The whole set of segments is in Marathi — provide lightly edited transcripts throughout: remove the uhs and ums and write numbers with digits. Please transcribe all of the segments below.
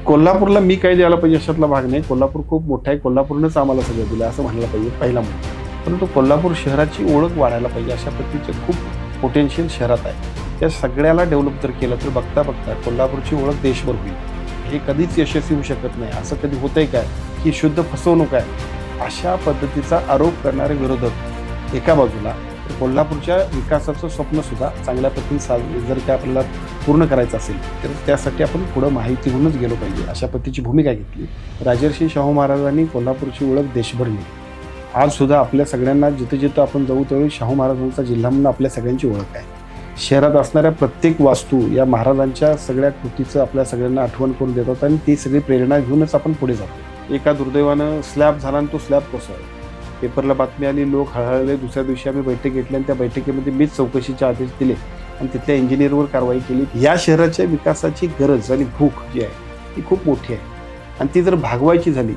कोल्हापूरला मी काय द्यायला पाहिजे अशातला भाग नाही. कोल्हापूर खूप मोठा आहे, कोल्हापूरनंच आम्हाला सगळं दिलं असं म्हणायला पाहिजे पहिला मुद्दा. परंतु कोल्हापूर शहराची ओळख वाढायला पाहिजे अशा पद्धतीचे खूप पोटेन्शियल शहरात आहे. त्या सगळ्याला डेव्हलप जर केलं तर बघता बघता कोल्हापूरची ओळख देशभर होईल. हे कधीच यशस्वी होऊ शकत नाही. असं कधी होतंय काय की शुद्ध फसवणूक आहे अशा पद्धतीचा आरोप करणारे विरोधक एका बाजूला, तर कोल्हापूरच्या विकासाचं स्वप्न सुद्धा चांगल्या पद्धतीने जर काय आपल्याला पूर्ण करायचं असेल तर त्यासाठी आपण पुढं माहिती घेऊनच गेलो पाहिजे अशा पद्धतीची भूमिका घेतली. राजर्षी शाहू महाराजांनी कोल्हापूरची ओळख देशभर नेली. आज सुद्धा आपल्या सगळ्यांना जिथं जिथं आपण जाऊ त्यावेळी शाहू महाराजांचा जिल्हा म्हणून आपल्या सगळ्यांची ओळख आहे. शहरात असणाऱ्या प्रत्येक वास्तू या महाराजांच्या सगळ्या कृतीचं आपल्या सगळ्यांना आठवण करून देतात आणि ती सगळी प्रेरणा घेऊनच आपण पुढे जातो. एका दुर्दैवानं स्लॅब झाला आणि तो स्लॅब कोसळला. पेपरला बातमी आली, लोक हळहळले. दुसऱ्या दिवशी आम्ही बैठक घेतली आणि त्या बैठकीमध्ये मीच चौकशीचे आदेश दिले आणि तिथल्या इंजिनियरवर कारवाई केली. या शहराच्या विकासाची गरज आणि भूक जी आहे ती खूप मोठी आहे आणि ती जर भागवायची झाली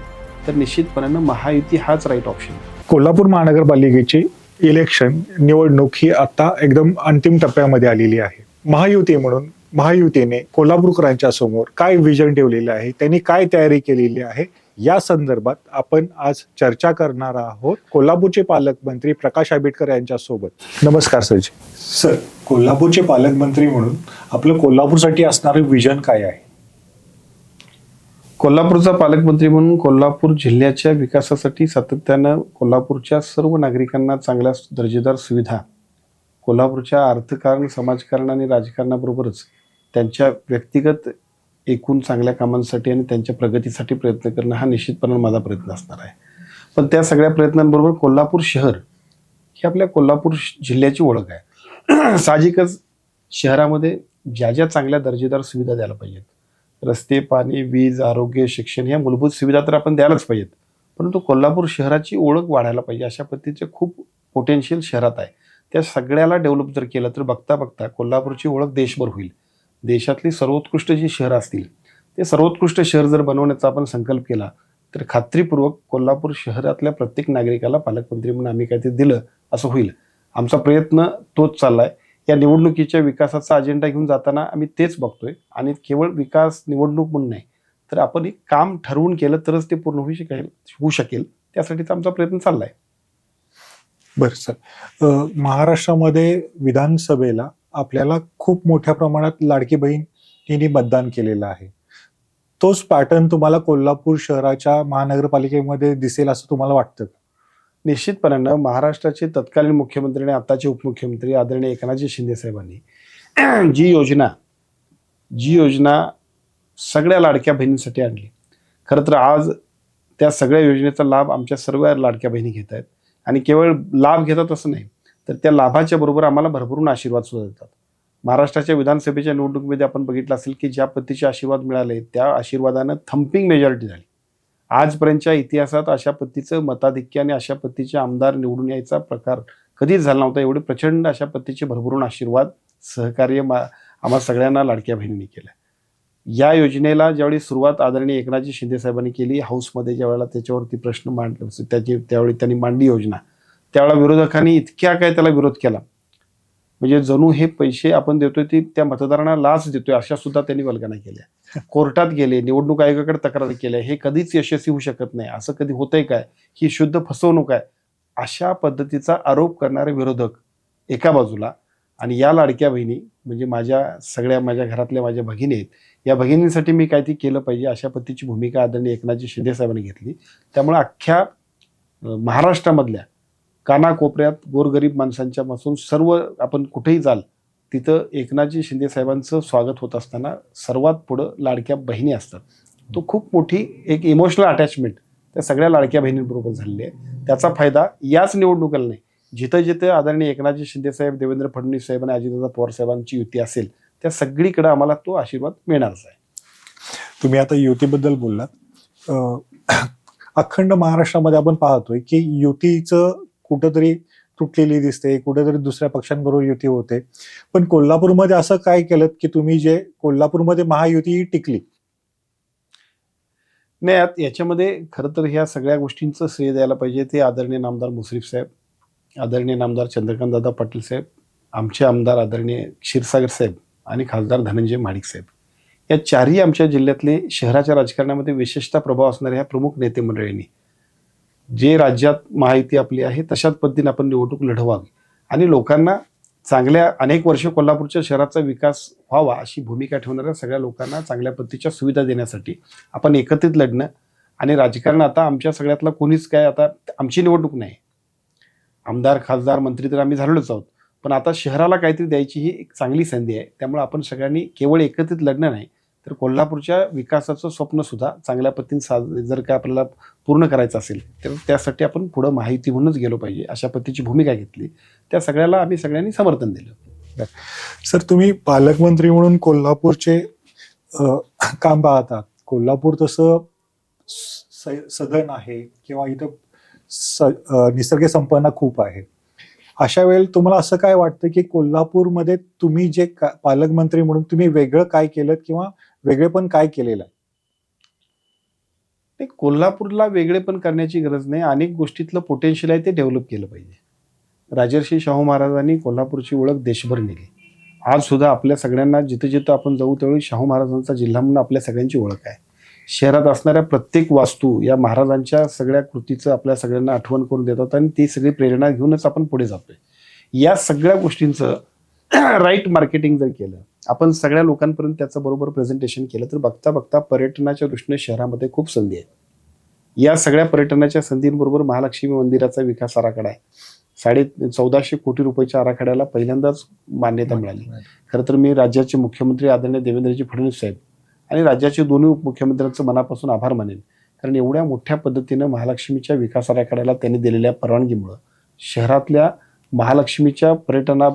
तर निश्चितपणानं महायुती हाच राईट ऑप्शन. कोल्हापूर महानगरपालिकेची इलेक्शन निवडणूक ही आता एकदम अंतिम टप्प्यामध्ये आलेली आहे. महायुती म्हणून महायुतीने कोल्हापूरकरांच्या समोर काय विजन ठेवलेले आहे, त्यांनी काय तयारी केलेली आहे, या संदर्भात आपण आज चर्चा करणार आहोत कोल्हापूरचे पालकमंत्री प्रकाश आंबेडकर यांच्या सोबत. नमस्कार सरजी. सर, कोल्हापूरचे पालकमंत्री म्हणून आपलं कोल्हापूरसाठी असणारं विजन काय आहे? कोल्हापूरचा पालकमंत्री म्हणून कोल्हापूर जिल्ह्याच्या विकासासाठी सातत्यानं कोल्हापूरच्या सर्व नागरिकांना चांगल्या दर्जेदार सुविधा, कोल्हापूरच्या अर्थकारण, समाजकारण आणि राजकारणाबरोबरच त्यांच्या व्यक्तिगत एकूण चांगल्या कामांसाठी आणि त्यांच्या प्रगतीसाठी प्रयत्न करणं हा निश्चितपणे माझा प्रयत्न असणार आहे. पण त्या सगळ्या प्रयत्नांबरोबर कोल्हापूर शहर ही आपल्या कोल्हापूर जिल्ह्याची ओळख आहे. साहजिकच शहरामध्ये ज्या ज्या चांगल्या दर्जेदार सुविधा द्यायला पाहिजेत, रस्ते, पाणी, वीज, आरोग्य, शिक्षण ह्या मूलभूत सुविधा तर आपण द्यायलाच पाहिजेत. परंतु कोल्हापूर शहराची ओळख वाढायला पाहिजे अशा पद्धतीचे खूप पोटेन्शियल शहरात आहे. त्या सगळ्याला डेव्हलप जर केलं तर बघता बघता कोल्हापूरची ओळख देशभर होईल. देशातली सर्वोत्कृष्ट जी शहरं असतील ते सर्वोत्कृष्ट शहर जर बनवण्याचा आपण संकल्प केला तर खात्रीपूर्वक कोल्हापूर शहरातल्या प्रत्येक नागरिकाला पालकमंत्री म्हणून आम्ही काय ते दिलं असं होईल. आमचा प्रयत्न तोच चाललाय. या निवडणुकीच्या विकासाचा अजेंडा घेऊन जाताना आम्ही तेच बघतोय आणि केवळ विकास निवडणूक म्हणून नाही तर आपण एक काम ठरवून केलं तरच ते पूर्ण होऊ शकेल. त्यासाठीचा आमचा प्रयत्न चाललाय. बरं सर, महाराष्ट्रामध्ये विधानसभेला आपल्याला खूप मोठ्या प्रमाणात लाडकी बहीण हिने मतदान केलेलं आहे. तोच पॅटर्न तुम्हाला कोल्हापूर शहराच्या महानगरपालिकेमध्ये दिसेल असं तुम्हाला वाटतं का? निश्चितपणानं महाराष्ट्राचे तत्कालीन मुख्यमंत्री आणि आताचे उपमुख्यमंत्री आदरणीय एकनाथजी शिंदे साहेबांनी जी योजना सगळ्या लाडक्या बहिणींसाठी आणली. खरं तर आज त्या सगळ्या योजनेचा लाभ आमच्या सर्व लाडक्या बहिणी घेत आहेत आणि केवळ लाभ घेतात असं नाही तर त्या लाभाच्या बरोबर आम्हाला भरभरून आशीर्वाद सुद्धा देतात. महाराष्ट्राच्या विधानसभेच्या निवडणुकीमध्ये आपण बघितलं असेल की ज्या पद्धतीचे आशीर्वाद मिळाले त्या आशीर्वादानं थम्पिंग मेजॉरिटी झाली. आजपर्यंतच्या इतिहासात अशा पद्धतीचं मताधिक्य आणि अशा पद्धतीचे आमदार निवडून यायचा प्रकार कधीच झाला नव्हता. एवढे प्रचंड अशा पद्धतीचे भरभरून आशीर्वाद, सहकार्य आम्हा सगळ्यांना लाडक्या बहिणींनी केलं. या योजनेला ज्यावेळी सुरुवात आदरणीय एकनाथजी शिंदे साहेबांनी केली, हाऊसमध्ये ज्यावेळेला त्याच्यावरती प्रश्न त्यावेळी त्यांनी मांडली योजना, त्यावेळेला विरोधकांनी इतक्या काय त्याला विरोध केला म्हणजे जणू हे पैसे आपण देतोय ते त्या मतदारांना लाच देतोय अशा सुद्धा त्यांनी वल्गना केल्या. कोर्टात गेले, निवडणूक आयोगाकडे तक्रार केल्या. हे कधीच यशस्वी होऊ शकत नाही. असं कधी होतंय काय, ही शुद्ध फसवणूक आहे अशा पद्धतीचा आरोप करणारे विरोधक एका बाजूला आणि या लाडक्या बहिणी म्हणजे माझ्या घरातल्या माझ्या भगिनी आहेत. या भगिनींसाठी मी काय ती केलं पाहिजे अशा पद्धतीची भूमिका आदरणीय एकनाथजी शिंदे साहेबांनी घेतली. त्यामुळे अख्ख्या महाराष्ट्रामधल्या कानाकोपऱ्यात गोरगरीब माणसांच्या पासून सर्व आपण कुठेही जाल तिथं एकनाथजी शिंदे साहेबांचं स्वागत होत असताना सर्वात पुढं लाडक्या बहिणी असतात. तो खूप मोठी एक इमोशनल अटॅचमेंट त्या सगळ्या लाडक्या बहिणींबरोबर झालेली आहे. त्याचा फायदा याच निवडणुकीला नाही, जिथं जिथं आदरणीय एकनाथजी शिंदे साहेब, देवेंद्र फडणवीस साहेब आणि अजितदादा पवार साहेबांची युती असेल त्या सगळीकडे आम्हाला तो आशीर्वाद मिळणारच आहे. तुम्ही आता युतीबद्दल बोललात. अखंड महाराष्ट्रामध्ये आपण पाहतोय की युतीचं कुठंतरी तुटलेली दिसते, कुठेतरी दुसऱ्या पक्षांबरोबर युती होते. पण कोल्हापूरमध्ये असं काय केलं की तुम्ही जे कोल्हापूरमध्ये महायुती टिकली? नाही, याच्यामध्ये खरं तर ह्या सगळ्या गोष्टींचं श्रेय द्यायला पाहिजे ते आदरणीय नामदार मुश्रीफ साहेब, आदरणीय नामदार चंद्रकांत दादा पाटील साहेब, आमचे आमदार आदरणीय क्षीरसागर साहेब आणि खासदार धनंजय महाडिक साहेब या चारही आमच्या जिल्ह्यातले शहराच्या राजकारणामध्ये विशेषतः प्रभाव असणाऱ्या ह्या प्रमुख नेते मंडळींनी जे राज्यात महायुती आपली आहे तशाच पद्धतीने आपण निवडणूक लढवावी आणि लोकांना चांगल्या अनेक वर्ष कोल्हापूरच्या शहराचा विकास व्हावा अशी भूमिका ठेवणाऱ्या सगळ्या लोकांना चांगल्या पद्धतीच्या सुविधा देण्यासाठी आपण एकत्रित लढणं आणि राजकारण आता आमच्या सगळ्यातला कोणीच काय आता आमची निवडणूक नाही. आमदार खासदार मंत्री तर आम्ही झालेलोच आहोत, पण आता शहराला काहीतरी द्यायची ही एक चांगली संधी आहे. त्यामुळे आपण सगळ्यांनी केवळ एकत्रित लढणं नाही तर कोल्हापूरच्या विकासाचं स्वप्न सुद्धा चांगल्या पद्धतीने जर का आपल्याला पूर्ण करायचं असेल तर त्यासाठी आपण पुढं माहिती म्हणूनच गेलो पाहिजे अशा पद्धतीची भूमिका घेतली. त्या सगळ्याला आम्ही सगळ्यांनी समर्थन दिलं. सर, तुम्ही पालकमंत्री म्हणून कोल्हापूरचे काम पाहतात. कोल्हापूर तसं सदन आहे किंवा इथं निसर्ग संपन्न खूप आहे. अशा वेळेला तुम्हाला असं काय वाटतं की कोल्हापूरमध्ये तुम्ही जे पालकमंत्री म्हणून तुम्ही वेगळं काय केलं किंवा वेगळेपण काय केलेलं आहे? कोल्हापूरला वेगळेपण करण्याची गरज नाही. अनेक गोष्टीतलं पोटेन्शियल आहे ते डेव्हलप केलं पाहिजे. राजर्षी शाहू महाराजांनी कोल्हापूरची ओळख देशभर नेली. आज सुद्धा आपल्या सगळ्यांना जिथं जिथं आपण जाऊ त्यावेळी शाहू महाराजांचा जिल्हा म्हणून आपल्या सगळ्यांची ओळख आहे. शहरात असणाऱ्या प्रत्येक वास्तू या महाराजांच्या सगळ्या कृतीचं आपल्या सगळ्यांना आठवण करून देतात आणि ती सगळी प्रेरणा घेऊनच आपण पुढे जातोय. या सगळ्या गोष्टींचं राईट मार्केटिंग जर केलं, आपण सगळ्या लोकांपर्यंत त्याचं बरोबर प्रेझेंटेशन केलं तर बघता बघता पर्यटनाच्या दृष्टीने शहरामध्ये खूप संधी आहेत. या सगळ्या पर्यटनाच्या संधींबरोबर महालक्ष्मी मंदिराचा विकास आराखडा आहे. 1450 कोटी रुपयाच्या आराखड्याला पहिल्यांदाच मान्यता मिळाली. खरं तर मी राज्याचे मुख्यमंत्री आदरणीय देवेंद्रजी फडणवीस साहेब आणि राज्याचे दोन्ही उपमुख्यमंत्र्यांचं मनापासून आभार मानेन. कारण एवढ्या मोठ्या पद्धतीनं महालक्ष्मीच्या विकास आराखड्याला त्यांनी दिलेल्या परवानगीमुळं शहरातल्या महालक्ष्मीच्या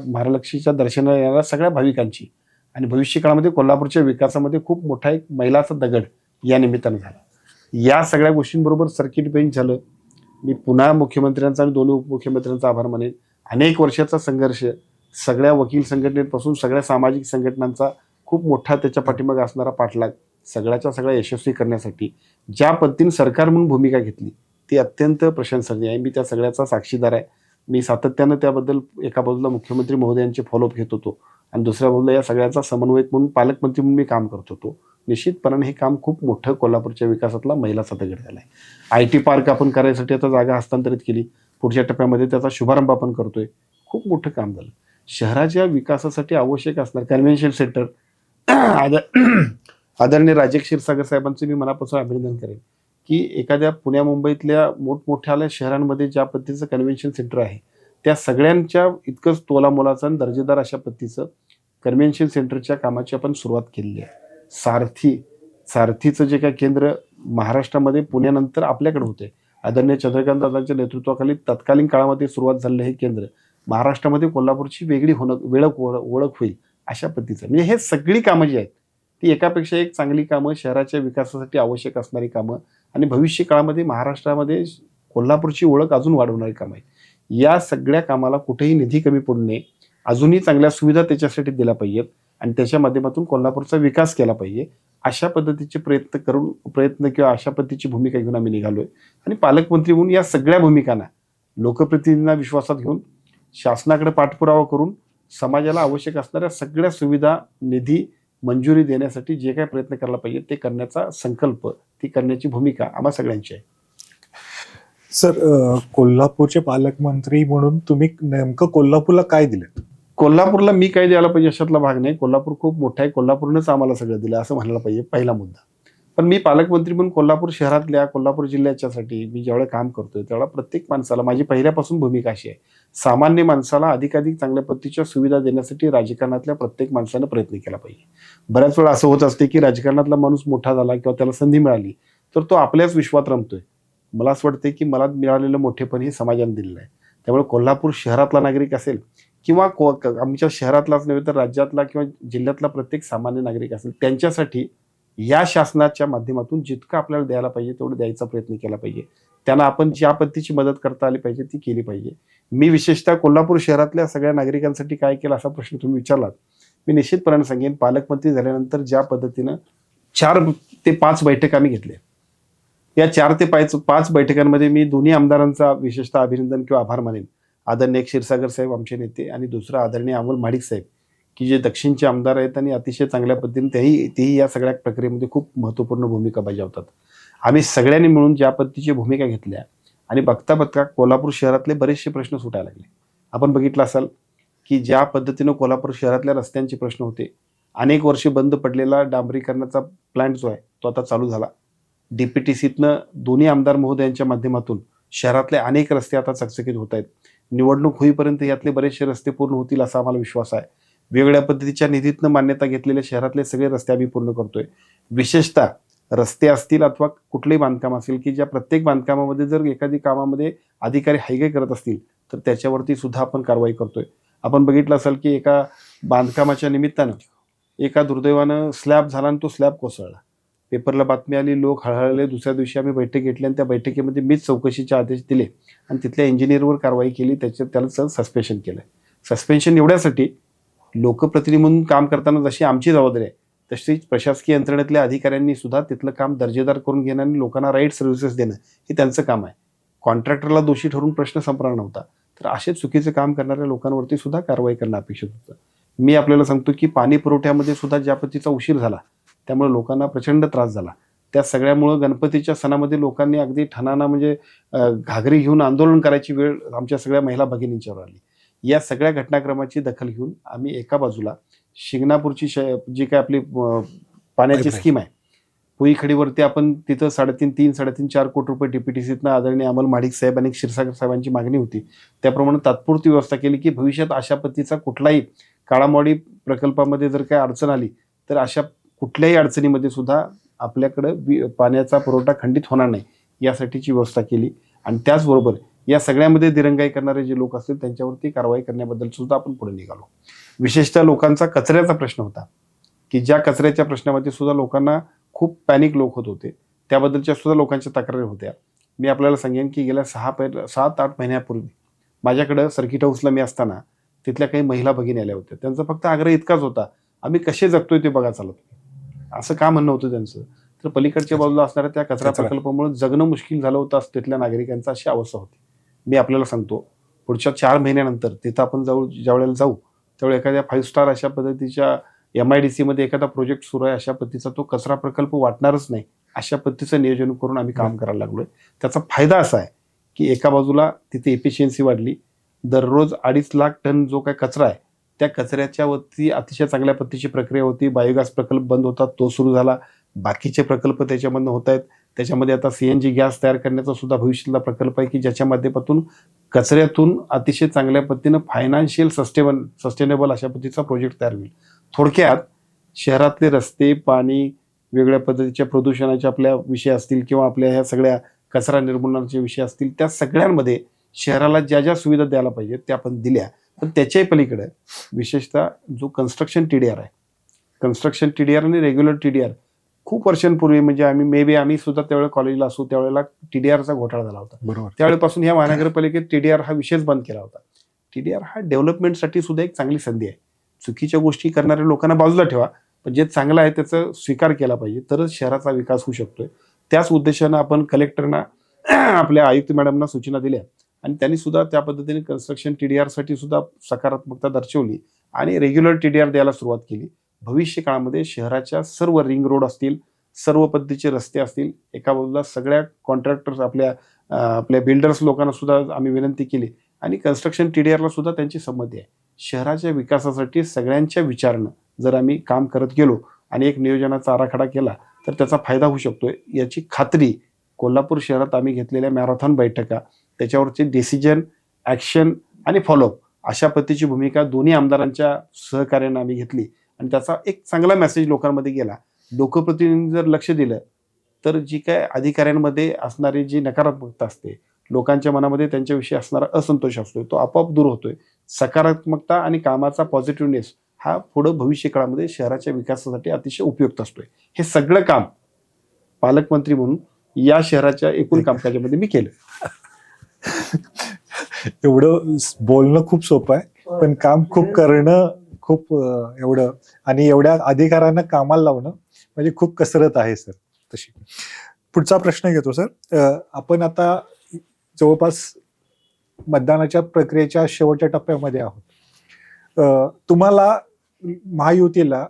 महालक्ष्मीच्या दर्शनाला येणाऱ्या सगळ्या भाविकांची आणि भविष्य काळामध्ये कोल्हापूरच्या विकासामध्ये खूप मोठा एक मैलाचा दगड या निमित्तानं झाला. या सगळ्या गोष्टींबरोबर सर्किट बेंच झालं. मी पुन्हा मुख्यमंत्र्यांचा आणि दोन्ही उपमुख्यमंत्र्यांचा आभार मानेन. अनेक वर्षाचा संघर्ष सगळ्या वकील संघटनेपासून सगळ्या सामाजिक संघटनांचा खूप मोठा त्याच्या पाठीमागे असणारा पाठलाग सगळ्याच्या सगळ्या यशस्वी करण्यासाठी ज्या पद्धतीने सरकार म्हणून भूमिका घेतली ती अत्यंत प्रशंसनीय आहे. मी त्या सगळ्याचा साक्षीदार आहे. मी सातत्यानं त्याबद्दल एका बाजूला मुख्यमंत्री महोदयांचे फॉलोअप घेत होतो आणि दुसऱ्या बाजूला या सगळ्याचा समन्वयक म्हणून पालकमंत्री म्हणून मी काम करत होतो. निश्चितपणाने हे काम खूप मोठं कोल्हापूरच्या विकासातला मैलाचा दगड झाला आहे. IT पार्क आपण करायसाठी आता जागा हस्तांतरित केली. पुढच्या टप्प्यामध्ये त्याचा शुभारंभ आपण करतोय. खूप मोठं काम झालं. शहराच्या विकासासाठी आवश्यक असणार कन्व्हेन्शन सेंटर आदरणीय राजेश क्षीरसागर साहेबांचं मी मनापासून अभिनंदन करेन की एखाद्या पुण्या मुंबईतल्या मोठमोठ्या शहरांमध्ये ज्या पद्धतीचं कन्व्हेन्शन सेंटर आहे त्या सगळ्यांच्या इतकंच तोलामोलाचं आणि दर्जेदार अशा पद्धतीचं कन्व्हेन्शन सेंटरच्या कामाची आपण सुरुवात केलेली आहे. सारथीचं जे काही केंद्र महाराष्ट्रामध्ये पुण्यानंतर आपल्याकडे होते आदरणीय चंद्रकांत दादांच्या नेतृत्वाखाली तत्कालीन काळामध्ये सुरुवात झालेलं हे केंद्र महाराष्ट्रामध्ये कोल्हापूरची वेगळी ओळख होईल अशा पद्धतीचं. म्हणजे हे सगळी कामं जी आहेत ती एकापेक्षा एक चांगली कामं, शहराच्या विकासासाठी आवश्यक असणारी कामं आणि भविष्य काळामध्ये महाराष्ट्रामध्ये कोल्हापूरची ओळख अजून वाढवणारी कामं आहेत. या सगळ्या कामाला कुठेही निधी कमी पडू नये, अजूनही चांगल्या सुविधा त्याच्यासाठी दिल्या पाहिजेत आणि त्याच्या माध्यमातून कोल्हापूरचा विकास केला पाहिजे अशा पद्धतीचे प्रयत्न किंवा अशा पद्धतीची भूमिका घेऊन आम्ही निघालोय. आणि पालकमंत्री म्हणून या सगळ्या भूमिकांना लोकप्रतिनिधींना विश्वासात घेऊन शासनाकडे पाठपुरावा करून समाजाला आवश्यक असणाऱ्या सगळ्या सुविधा निधी मंजुरी देण्यासाठी जे काही प्रयत्न करायला पाहिजे ते करण्याचा संकल्प, ती करण्याची भूमिका आम्हा सगळ्यांची आहे. सर, कोल्हापूरचे पालकमंत्री म्हणून तुम्ही नेमकं कोल्हापूरला काय दिलं? कोल्हापूरला मी काय द्यायला पाहिजे अशातला भाग नाही. कोल्हापूर खूप मोठा आहे. कोल्हापूरनंच आम्हाला सगळं दिलं असं म्हणायला पाहिजे पहिला मुद्दा. पण मी पालकमंत्री म्हणून कोल्हापूर शहरातल्या कोल्हापूर जिल्ह्याच्यासाठी मी ज्यावेळेला काम करतोय त्यावेळेला प्रत्येक माणसाला माझी पहिल्यापासून भूमिका अशी आहे, सामान्य माणसाला अधिकाधिक चांगल्या पद्धतीच्या सुविधा देण्यासाठी राजकारणातल्या प्रत्येक माणसानं प्रयत्न केला पाहिजे. बऱ्याच वेळा असं होत असते की राजकारणातला माणूस मोठा झाला किंवा त्याला संधी मिळाली तर तो आपल्याच विश्वात रमतोय. मला असं वाटतं की मला मिळालेलं मोठेपण हे समाजाने दिलेलं आहे. त्यामुळे कोल्हापूर शहरातला नागरिक असेल किंवा आमच्या शहरातलाच नव्हे तर राज्यातला किंवा जिल्ह्यातला प्रत्येक सामान्य नागरिक असेल त्यांच्यासाठी या शासनाच्या माध्यमातून जितकं आपल्याला द्यायला पाहिजे तेवढं द्यायचा प्रयत्न केला पाहिजे. त्यांना आपण ज्या पद्धतीची मदत करता आली पाहिजे ती केली पाहिजे. मी विशेषतः कोल्हापूर शहरातल्या सगळ्या नागरिकांसाठी काय केलं असा प्रश्न तुम्ही विचारलात. मी निश्चितपणाने सांगेन पालकमंत्री झाल्यानंतर ज्या पद्धतीनं 4 ते 5 बैठका आम्ही घेतल्या. या 4 ते 5 बैठकांमध्ये मी दोन्ही आमदारांचा विशेषतः अभिनंदन किंवा आभार मानेन. आदरणीय क्षीरसागर साहेब आमचे नेते आणि दुसरा आदरणीय अमोल महाडिक साहेब की जे दक्षिणचे आमदार आहेत आणि अतिशय चांगल्या पद्धतीने तेही या सगळ्या प्रक्रियेमध्ये खूप महत्त्वपूर्ण भूमिका बजावतात. आम्ही सगळ्यांनी मिळून ज्या पद्धतीची भूमिका घेतल्या आणि बघता बघता कोल्हापूर शहरातले बरेचसे प्रश्न सुटायला लागले. आपण बघितलं असाल की ज्या पद्धतीनं कोल्हापूर शहरातल्या रस्त्यांचे प्रश्न होते, अनेक वर्षे बंद पडलेला डांबरीकरणाचा प्लॅन्ट जो आहे तो आता चालू झाला. DPTCतनं दोन्ही आमदार महोदयांच्या माध्यमातून शहरातले अनेक रस्ते आता चकचकीत होत आहेत. निवडणूक होईपर्यंत यातले बरेचसे रस्ते पूर्ण होतील असा आम्हाला विश्वास आहे. वेगवेगळ्या पद्धतीच्या निधीतनं मान्यता घेतलेले शहरातले सगळे रस्ते आम्ही पूर्ण करतोय. विशेषतः रस्ते असतील अथवा कुठलंही बांधकाम असेल की ज्या प्रत्येक बांधकामामध्ये जर एखादी कामामध्ये अधिकारी हायगाई करत असतील तर त्याच्यावरती सुद्धा आपण कारवाई करतोय. आपण बघितलं असाल की एका बांधकामाच्या निमित्तानं एका दुर्दैवानं स्लॅब झाला आणि तो स्लॅब कोसळला. पेपरला बातमी आली, लोक हळहळले. दुसऱ्या दिवशी आम्ही बैठक घेतली आणि त्या बैठकीमध्ये मीच चौकशीचे आदेश दिले आणि तिथल्या इंजिनियरवर कारवाई केली. त्याला सस्पेन्शन केलं. सस्पेन्शन एवढ्यासाठी लोकप्रतिनिधी म्हणून काम करताना जशी आमची जबाबदारी आहे तशीच प्रशासकीय यंत्रणेतल्या अधिकाऱ्यांनी सुद्धा तिथलं काम दर्जेदार करून घेणं आणि लोकांना राईट सर्व्हिसेस देणं हे त्यांचं काम आहे. कॉन्ट्रॅक्टरला दोषी ठरवून प्रश्न संपणार नव्हता. तर असे चुकीचं काम करणाऱ्या लोकांवरती सुद्धा कारवाई करणं अपेक्षित होतं. मी आपल्याला सांगतो की पाणी पुरवठ्यामध्ये सुद्धा ज्या पद्धतीचा उशीर झाला त्यामुळे लोकांना प्रचंड त्रास झाला. त्या सगळ्यामुळं गणपतीच्या सणामध्ये लोकांनी अगदी ठणाना म्हणजे घागरी घेऊन आंदोलन करायची वेळ आमच्या सगळ्या महिला भगिनींच्यावर आली. या सगळ्या घटनाक्रमाची दखल घेऊन आम्ही एका बाजूला शिंगणापूरची जी काय आपली पाण्याची स्कीम आहे पुईखडीवरती आपण तिथं 3.5-4 कोटी रुपये DPTCतनं आदरणीय अमल महाडिक साहेब आणि क्षीरसागर साहेबांची मागणी होती. त्याप्रमाणे तात्पुरती व्यवस्था केली की भविष्यात अशा पद्धतीचा कुठलाही काळामवाडी प्रकल्पामध्ये जर काही अडचण आली तर अशा कुठल्याही अडचणीमध्ये सुद्धा आपल्याकडं पाण्याचा पुरवठा खंडित होणार नाही यासाठीची व्यवस्था केली. आणि त्याचबरोबर या सगळ्यामध्ये दिरंगाई करणारे जे लोक असतील त्यांच्यावरती कारवाई करण्याबद्दल सुद्धा आपण पुढे निघालो. विशेषतः लोकांचा कचऱ्याचा प्रश्न होता की ज्या कचऱ्याच्या प्रश्नामध्ये सुद्धा लोकांना खूप पॅनिक लोक होत होते. त्याबद्दलच्या सुद्धा लोकांच्या तक्रारी होत्या. मी आपल्याला सांगेन की गेल्या 7-8 महिन्यापूर्वी माझ्याकडं सर्किट हाऊसला मी असताना तिथल्या काही महिला भगिनी आल्या होत्या. त्यांचा फक्त आग्रह इतकाच होता, आम्ही कसे जगतोय ते बघा चालत. असं का म्हणणं होतं त्यांचं, तर पलीकडच्या बाजूला असणाऱ्या त्या कचरा प्रकल्पामुळे जगणं मुश्किल झालं होतं असं तिथल्या नागरिकांचा अशी अवस्था होती. मी आपल्याला सांगतो पुढच्या 4 महिन्यानंतर तिथं आपण ज्यावेळेला जाऊ त्यावेळेला एखाद्या 5 स्टार अशा पद्धतीच्या MIDC मध्ये एखादा प्रोजेक्ट सुरू आहे अशा पद्धतीचा तो कचरा प्रकल्प वाटणारच नाही अशा पद्धतीचं नियोजन करून आम्ही काम करायला लागलोय. त्याचा फायदा असा आहे की एका बाजूला तिथे एफिशियन्सी वाढली. दररोज 2.5 लाख टन जो काही कचरा आहे त्या कचऱ्याच्या वरती अतिशय चांगल्या पद्धतीची प्रक्रिया होती. बायोगॅस प्रकल्प बंद होता तो सुरू झाला. बाकीचे प्रकल्प त्याच्यामधनं होत आहेत. त्याच्यामध्ये आता CNG गॅस तयार करण्याचा सुद्धा भविष्यातला प्रकल्प आहे की ज्याच्या माध्यमातून कचऱ्यातून अतिशय चांगल्या पद्धतीनं फायनान्शियल सस्टेनेबल अशा पद्धतीचा प्रोजेक्ट तयार होईल. थोडक्यात शहरातले रस्ते, पाणी, वेगवेगळ्या पद्धतीच्या प्रदूषणाचे आपल्या विषय असतील किंवा आपल्या ह्या सगळ्या कचरा निर्मूलनाचे विषय असतील त्या सगळ्यांमध्ये शहराला ज्या ज्या सुविधा द्यायला पाहिजेत त्या आपण दिल्या. पण त्याच्याही पलीकडे विशेषतः जो कन्स्ट्रक्शन TDR आहे, कन्स्ट्रक्शन TDR आणि रेग्युलर TDR खूप वर्षांपूर्वी म्हणजे आम्ही सुद्धा त्यावेळेला कॉलेजला असू त्यावेळेला TDRचा घोटाळा झाला होता. बरोबर. त्यावेळेपासून या महानगरपालिकेत TDR हा विषयच बंद केला होता. TDR हा डेव्हलपमेंटसाठी सुद्धा एक चांगली संधी आहे. चुकीच्या गोष्टी करणाऱ्या लोकांना बाजूला ठेवा, पण जे चांगलं आहे त्याचा स्वीकार केला पाहिजे तरच शहराचा विकास होऊ शकतोय. त्याच उद्देशानं आपण कलेक्टरना आपल्या आयुक्त मॅडमना सूचना दिल्या आणि त्यांनी सुद्धा त्या पद्धतीने कन्स्ट्रक्शन TDR साठी सुद्धा सकारात्मकता दर्शवली आणि रेग्युलर TDR द्यायला सुरुवात केली. भविष्य काळामध्ये शहराच्या सर्व रिंग रोड असतील, सर्व पद्धतीचे रस्ते असतील, एका बाजूला सगळ्या कॉन्ट्रॅक्टर्स आपल्या बिल्डर्स लोकांना सुद्धा आम्ही विनंती केली आणि कन्स्ट्रक्शन TDRला सुद्धा त्यांची संमती आहे. शहराच्या विकासासाठी सगळ्यांच्या विचारानं जर आम्ही काम करत गेलो आणि एक नियोजनाचा आराखडा केला तर त्याचा फायदा होऊ शकतोय याची खात्री कोल्हापूर शहरात आम्ही घेतलेल्या मॅरेथॉन बैठका, त्याच्यावरचे डिसिजन, ॲक्शन आणि फॉलोअप अशा पद्धतीची भूमिका दोन्ही आमदारांच्या सहकार्यानं आम्ही घेतली आणि त्याचा एक चांगला मेसेज लोकांमध्ये गेला. लोकप्रतिनिधींनी जर लक्ष दिलं तर जी काय अधिकाऱ्यांमध्ये असणारी जी नकारात्मकता असते, लोकांच्या मनामध्ये त्यांच्याविषयी असणारा असंतोष असतोय तो आपोआप दूर होतोय. सकारात्मकता आणि कामाचा पॉझिटिव्हनेस हा पुढं भविष्य काळामध्ये शहराच्या विकासासाठी अतिशय उपयुक्त असतोय. हे सगळं काम पालकमंत्री म्हणून या शहराच्या एकूण कामकाजामध्ये मी केलं. एवढं बोलणं खूप सोपं आहे पण काम खूप करणं खूप एवढं आणि एवढ्या अधिकाऱ्यांना कामाला लावणं म्हणजे खूप कसरत आहे सर. तशी पुढचा प्रश्न घेतो सर. आपण आता जवळपास मतदानाच्या प्रक्रियेच्या शेवटच्या टप्प्यामध्ये आहोत. तुम्हाला महायुतीला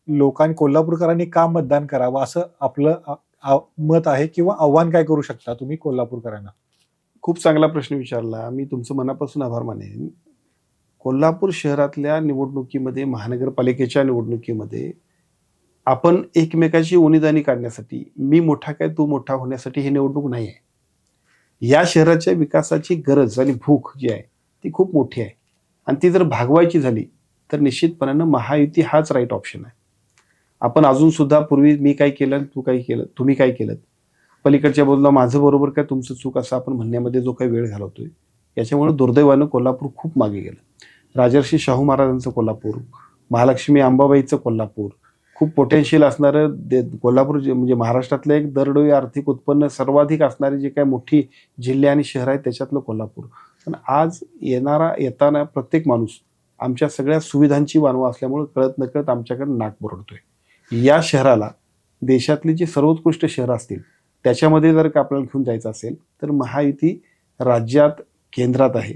लोकांनी कोल्हापूरकरांनी का मतदान करावं असं आपलं मत आहे, किंवा आव्हान काय करू शकता तुम्ही कोल्हापूरकरांना? खूप चांगला प्रश्न विचारला. मी तुमचं मनापासून आभार मानेन. कोल्हापूर शहरातल्या निवडणुकीमध्ये, महानगरपालिकेच्या निवडणुकीमध्ये आपण एकमेकाची उणीदाणी काढण्यासाठी, मी मोठा काय तू मोठा होण्यासाठी ही निवडणूक नाही आहे. या शहराच्या विकासाची गरज आणि भूक जी आहे ती खूप मोठी आहे, आणि ती जर भागवायची झाली तर निश्चितपणानं महायुती हाच राईट ऑप्शन आहे. आपण अजून सुद्धा पूर्वी मी काय केलं आणि तू काय केलं, तुम्ही काय केलं, पलीकडच्या बाजूला माझं बरोबर काय तुमचं चूक, असं आपण म्हणण्यामध्ये जो काही वेळ घालवतोय, याच्यामुळे दुर्दैवानं कोल्हापूर खूप मागे गेलं. राजर्षी शाहू महाराजांचं कोल्हापूर, महालक्ष्मी अंबाबाईचं कोल्हापूर, खूप पोटेन्शियल असणारं कोल्हापूर म्हणजे महाराष्ट्रातलं एक दरडोई आर्थिक उत्पन्न सर्वाधिक असणारी जे काही मोठी जिल्हे आणि शहर आहेत त्याच्यातलं कोल्हापूर. पण आज येताना प्रत्येक माणूस आमच्या सगळ्या सुविधांची वानवा असल्यामुळे कळत नकळत आमच्याकडे नाक बरडतोय. या शहराला देशातली जी सर्वोत्कृष्ट शहरं असतील त्याच्यामध्ये जर का आपल्याला घेऊन जायचं असेल तर महायुती राज्यात केंद्रात आहे,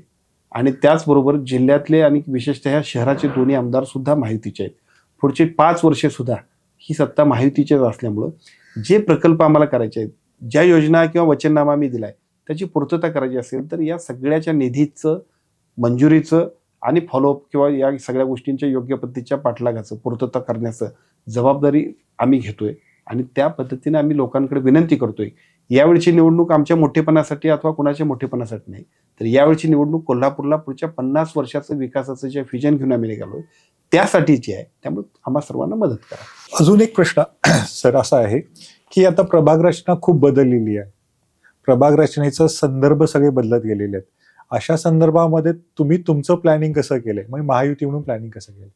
आणि त्याचबरोबर जिल्ह्यातले आणि विशेषतः ह्या शहराचे दोन्ही आमदार सुद्धा महायुतीचे आहेत. पुढचे 5 वर्षे सुद्धा ही सत्ता महायुतीचीच असल्यामुळं जे प्रकल्प आम्हाला करायचे आहेत, ज्या योजना किंवा वचननामा मी दिलाय त्याची पूर्तता करायची असेल तर या सगळ्याच्या निधीचं, मंजुरीचं आणि फॉलोअप किंवा या सगळ्या गोष्टींच्या योग्य पद्धतीच्या पाठलागाचं, पूर्तता करण्याचं जबाबदारी आम्ही घेतोय, आणि त्या पद्धतीने आम्ही लोकांकडे विनंती करतोय. यावेळची निवडणूक आमच्या मोठेपणासाठी अथवा कोणाच्या मोठेपणासाठी नाही, तर यावेळची निवडणूक कोल्हापूरला पुढच्या 50 वर्षाचं विकासाचं जे व्हिजन घेऊन आम्ही निघालोय त्यासाठीची आहे. त्यामुळे आम्हा सर्वांना मदत करा. अजून एक प्रश्न सर असा आहे की आता प्रभाग रचना खूप बदललेली आहे, प्रभाग रचनेचा संदर्भ सगळे बदलत गेलेले आहेत. अशा संदर्भामध्ये तुम्ही तुमचं प्लॅनिंग कसं केलंय, म्हणजे महायुती म्हणून प्लॅनिंग कसं केलं?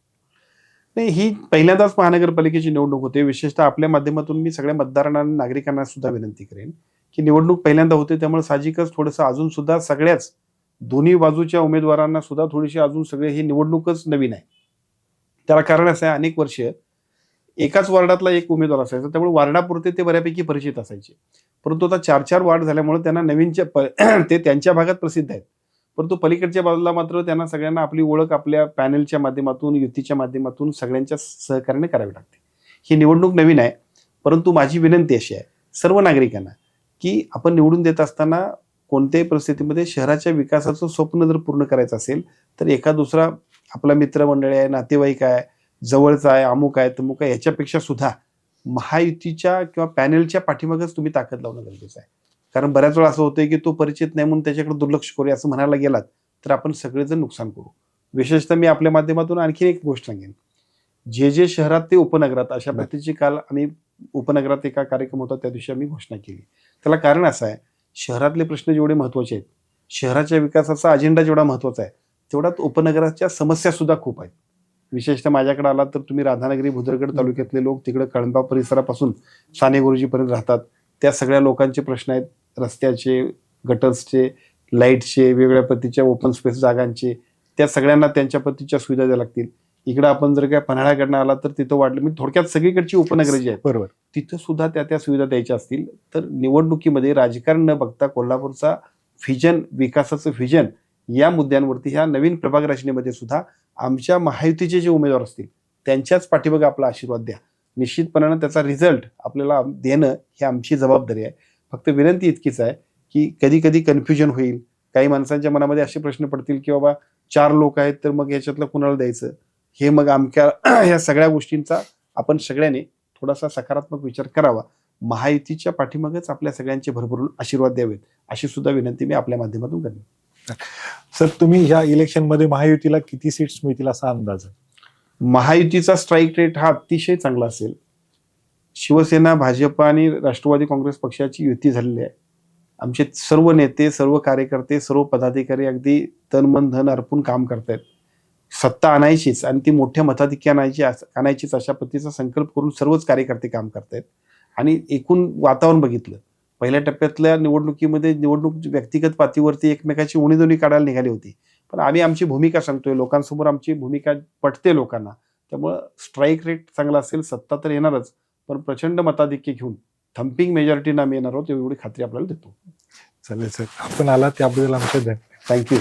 नाही, ही पहिल्यांदाच महानगरपालिकेची निवडणूक होते. विशेषतः आपल्या माध्यमातून मी सगळ्या मतदारांना आणि नागरिकांना सुद्धा विनंती करेन की निवडणूक पहिल्यांदा होते, त्यामुळे साहजिकच थोडंसं अजून सुद्धा सगळ्याच दोन्ही बाजूच्या उमेदवारांना सुद्धा थोडीशी अजून सगळे ही निवडणूकच नवीन आहे. त्याला कारण असं आहे, अनेक वर्ष एकाच वॉर्डातला एक उमेदवार असायचा, त्यामुळे वार्डापुरते ते बऱ्यापैकी परिचित असायचे. परंतु आता 4-4 वार्ड झाल्यामुळे त्यांना नवीनच्या ते त्यांच्या भागात प्रसिद्ध आहेत, परंतु पलीकडच्या बाजूला मात्र त्यांना सगळ्यांना आपली ओळख आपल्या पॅनलच्या माध्यमातून, युतीच्या माध्यमातून सगळ्यांच्या सहकार्याने करावी लागते. ही निवडणूक नवीन आहे, परंतु माझी विनंती अशी आहे सर्व नागरिकांना की आपण निवडून देत असताना कोणत्याही परिस्थितीमध्ये शहराच्या विकासाचं स्वप्न जर पूर्ण करायचं असेल तर एका दुसरा आपला मित्रमंडळी आहे, नातेवाईक आहे, जवळचा आहे, अमुक आहे, तमुक आहे, याच्यापेक्षा सुद्धा महायुतीच्या किंवा पॅनलच्या पाठीमागच तुम्ही ताकद लावणं गरजेचं आहे. कारण बऱ्याच वेळा असं होतंय की तो परिचित नाही म्हणून त्याच्याकडे दुर्लक्ष करूया असं म्हणायला गेलात तर आपण सगळेजण नुकसान करू. विशेषतः मी आपल्या माध्यमातून आणखी एक गोष्ट सांगेन, जे शहरात ते उपनगरात अशा पद्धतीची काल आम्ही उपनगरात एका कार्यक्रम होता त्या दिवशी आम्ही घोषणा केली. त्याला कारण असं आहे, शहरातले प्रश्न जेवढे महत्वाचे आहेत, शहराच्या विकासाचा अजेंडा जेवढा महत्वाचा आहे तेवढाच उपनगराच्या समस्या सुद्धा खूप आहेत. विशेषतः माझ्याकडे आला तर तुम्ही राधानगरी भुदरगड तालुक्यातले लोक तिकडे कळंबा परिसरापासून साने गुरुजीपर्यंत राहतात, त्या सगळ्या लोकांचे प्रश्न आहेत, रस्त्याचे, गटर्सचे, लाईटचे, वेगवेगळ्या पद्धतीच्या ओपन स्पेस जागांचे, त्या सगळ्यांना त्यांच्या पद्धतीच्या सुविधा द्याव्या लागतील. इकडे आपण जर काय पन्हाळ्याकडनं आला तर तिथं वाढलं, मी थोडक्यात सगळीकडची उपनगरं जी आहेत बरोबर, तिथं सुद्धा त्या सुविधा द्यायच्या असतील तर निवडणुकीमध्ये राजकारण न बघता कोल्हापूरचा व्हिजन, विकासाचं व्हिजन या मुद्द्यांवरती ह्या नवीन प्रभाग रचनेमध्ये सुद्धा आमच्या महायुतीचे जे उमेदवार असतील त्यांच्याच पाठीमागे आपला आशीर्वाद द्या. निश्चितपणानं त्याचा रिझल्ट आपल्याला देणं ही आमची जबाबदारी आहे. फक्त विनंती इतकीच आहे की कधी कधी कन्फ्युजन होईल, काही माणसांच्या मनामध्ये असे प्रश्न पडतील की बाबा 4 लोक आहेत तर मग याच्यातलं कुणाला द्यायचं, हे मग आमच्या ह्या सगळ्या गोष्टींचा आपण सगळ्यांनी थोडासा सकारात्मक विचार करावा. महायुतीच्या पाठीमागच आपल्या सगळ्यांचे भरभरून आशीर्वाद द्यावेत अशी सुद्धा विनंती मी आपल्या माध्यमातून करेन. सर तुम्ही ह्या इलेक्शनमध्ये महायुतीला किती सीट्स मिळतील असा अंदाज आहे? महायुतीचा स्ट्राईक रेट हा अतिशय चांगला असेल. शिवसेना, भाजप आणि राष्ट्रवादी काँग्रेस पक्षाची युती झालेली आहे. आमचे सर्व नेते, सर्व कार्यकर्ते, सर्व पदाधिकारी अगदी तन मन धन अर्पून काम करतायत. सत्ता आणायचीच आणि ती मोठ्या मताधिक्य आणायचीच अशा पद्धतीचा संकल्प करून सर्वच कार्यकर्ते काम करतायत. आणि एकूण वातावरण बघितलं, पहिल्या टप्प्यातल्या निवडणुकीमध्ये निवडणूक व्यक्तिगत पातळीवरती एकमेकाची उणीधुणी काढायला निघाली होती, पण आम्ही आमची भूमिका सांगतोय, लोकांसमोर आमची भूमिका पटते लोकांना. त्यामुळं स्ट्राईक रेट चांगला असेल, सत्ता तर येणारच, पण प्रचंड मताधिक्य घेऊन थम्पिंग मेजॉरिटीनं आम्ही येणार आहोत एवढी खात्री आपल्याला देतो. चालेल सर, आपण आला त्याबद्दल आमचे धन्यवाद. थँक्यू.